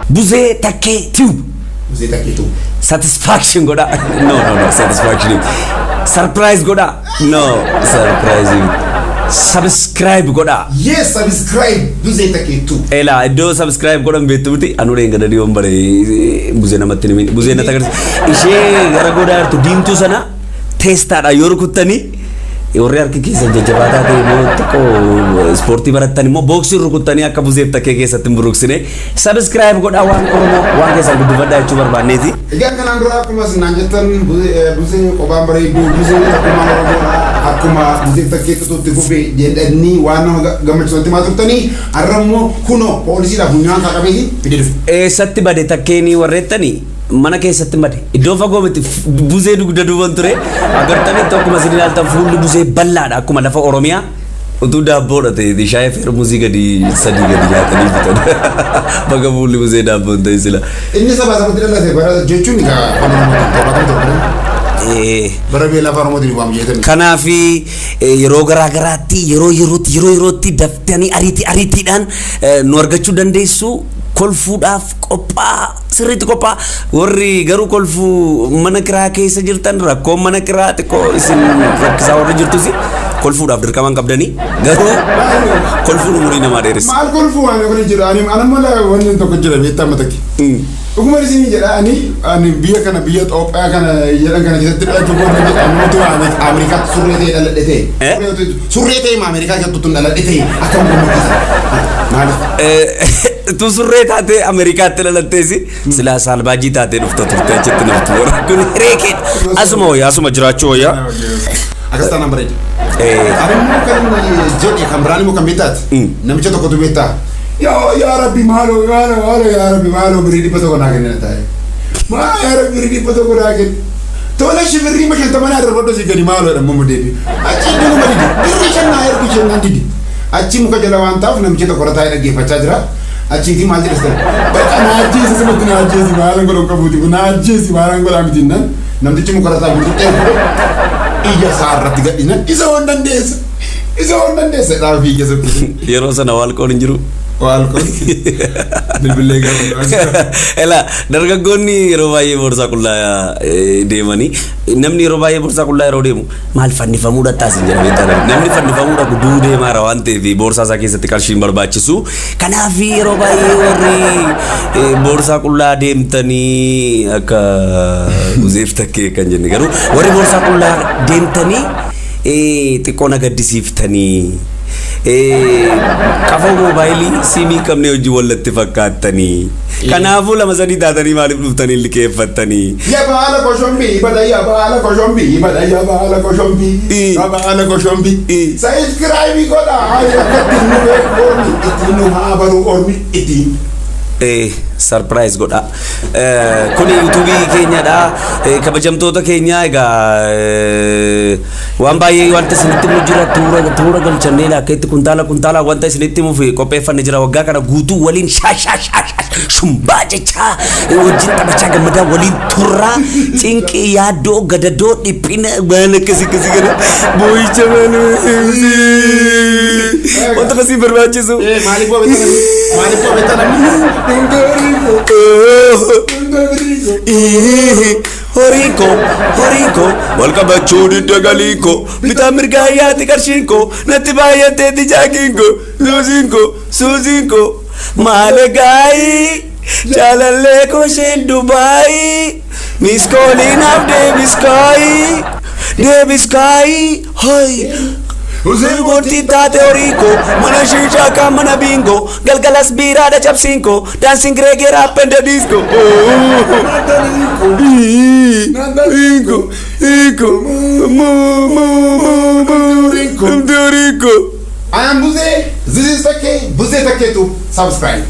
Buzee takkee tube. Buzee takkee tube. Satisfaction godha. No, satisfaction. Surprise godha. No, surprise. Subscribe godha. Yes, subscribe. Buzee takkee tube. Ela iddoo subscribe godhan beektu miti anu deen gada diyoon bare buzee namatti nimi buzee na tagarsi ishee gara godhaa jirtu diimtuu sana teestaadha yoo rukuttanii warri harki keessa jajjabaataa ta'e immoo xiqqoo ispoortii barattan immoo booksii rukuttanii akka buzeef takkee keessatti hin buruksine subscribe godhaa waan oromoo waan keessan guddifadhaa jechuu barbaanneeti. Egaa kanaan dura akkuma sinaan jettan buzee qophaan bareedu buzee akkuma buzeef takkee tutuutti gubee jedhanii waan nama gammachiisatti maa turtanii arrammoo kunoo poolisiidhaaf funyaan qabeeti fidee dhufe. Eessatti bade takkeenii warreettanii mana keessatti made iddoo fagoo miti buzee dugda duuban ture agartanii tokkuma isin ilaaltan fuulli buzee bal'aadha akkuma lafa Oromiyaa utuu daabboodha ta'e shaayii feermuuzii gadi sadii gadi nyaatanii bitan bakka fuulli buzee daabboon ta'e sila. Inni sabaa sabatti dhalate bara jechuun bara beela afaan Oromootiin waan jedhan. Kanaaf yeroo garaa garaatti yerootti daftanii ariitiidhaan nu argachuu dandeessu. Kolfuudhaaf qophaa sirriitti qophaa warri garuu kolfuu mana kiraa keessa jirtan rakkoon mana kiraa xiqqoo isin rakkisaa warri jirtusi kolfuudhaaf dirqamaan qabdanii garuu kolfuun umurii namaa dheeressa. Maal kolfuu waan kun jira anamala wanni tokko jira beektaa mataki. Dhuguma isin jedha ani biyya kana biyya Itoophiyaa kana jedhan kana keessatti dhalachuu goone jedha mootu Ameerikaatti surree ta'e dhaladhe surree ta'e Ameerikaa keessatti dhaladhe akkam gummachiisa maaliif. Tu surree taatee Ameerikaatti dhalatteesi silaa saalbaajii taatee dhufta turte achitti naftu warra kun reekeedha asuma jiraachuu wayyaa. Akkas taanaan bareeda. Ani kan jedhe kan biraan immoo kan beektaati namicha tokkotu beektaa. Yaa Rabbi maaloo yaa Rabbi maaloo birii dhibba tokko naa kennina taa'e. Yaa Rabbi birii dhibba tokko naa kenna. Tola shibirrii mashantamanaa darbadoo si gadi maaloo dha mamma deebi. Achi dhuguma didi birrii shannaa ergi shannaan didi. Achi muka jala waan ta'uuf namicha tokko irra taa'ee dhaggeeffachaa jira. Achiiti maal jedhas bakka naajjeesi samatti naajjeesi maalan godhan qabuuti kun naajjeesi maalan godhaa mitiin namtichi mukarrataa bulchuudhee ija isaa irratti gadhiinan isa waan dandeessa dhaafii ija sabbi yeroo sana waalqoon hin jiru. Waalqoon bilbilee gaafatu. Ela dargaggoonni yeroo baay'ee boorsaa qullaa deemanii namni yeroo baay'ee boorsaa qullaa yeroo deemu maal fannifamuudha taasin jedhamee ta'a namni fannifamuudha guduu deemaara waan ta'eef boorsaa isaa keessatti qarshiin barbaachisu kanaaf yeroo baay'ee warri boorsaa qullaa deemtanii akka buzeef takkee kan jenne garuu warri boorsaa qullaa deemtanii xiqqoo nagaddisiiftanii. Kafoo moobaayilii siimii qabnee hojii wallatti fakkaatanii kanaafuu lama sadii taatanii maaliif dhuftanii liqeeffattanii. Yabaala koshombii subscribe godha akkatti nu beeku ormi ittiin nu haa baruu ormi ittiin. Surprise godha kuni YouTube keenyadha kabajamtoota keenya egaa waan baay'ee wanta isinitti mu jira tuura galchannee akka itti kuntaala wanta isinitti muuf qopheeffanne jira waggaa kana guutuu waliin shumbaa jechaa wajjin taphachaa gammadaa waliin turraa cinqii yaaddoo gadadoo dhiphina waan akkasii kana boo'icha wanta kasii barbaachisu. Maaliif beektanami Horiiko walqabachuu didagaliko bitaa mirgaa yaati qarshiinko natti baay'atteetti jaakiinko suusiinko maale gaayii jaalallee kosheen Dubaayii miskooliinaaf deebiskaayii hoy. Uzuri boti tate oriko mana shisha ka mana bingo galgalas bira da chapsinko dancing reggae rap and the disco Dorico I am Buze. This is Take. Buze Take to subscribe.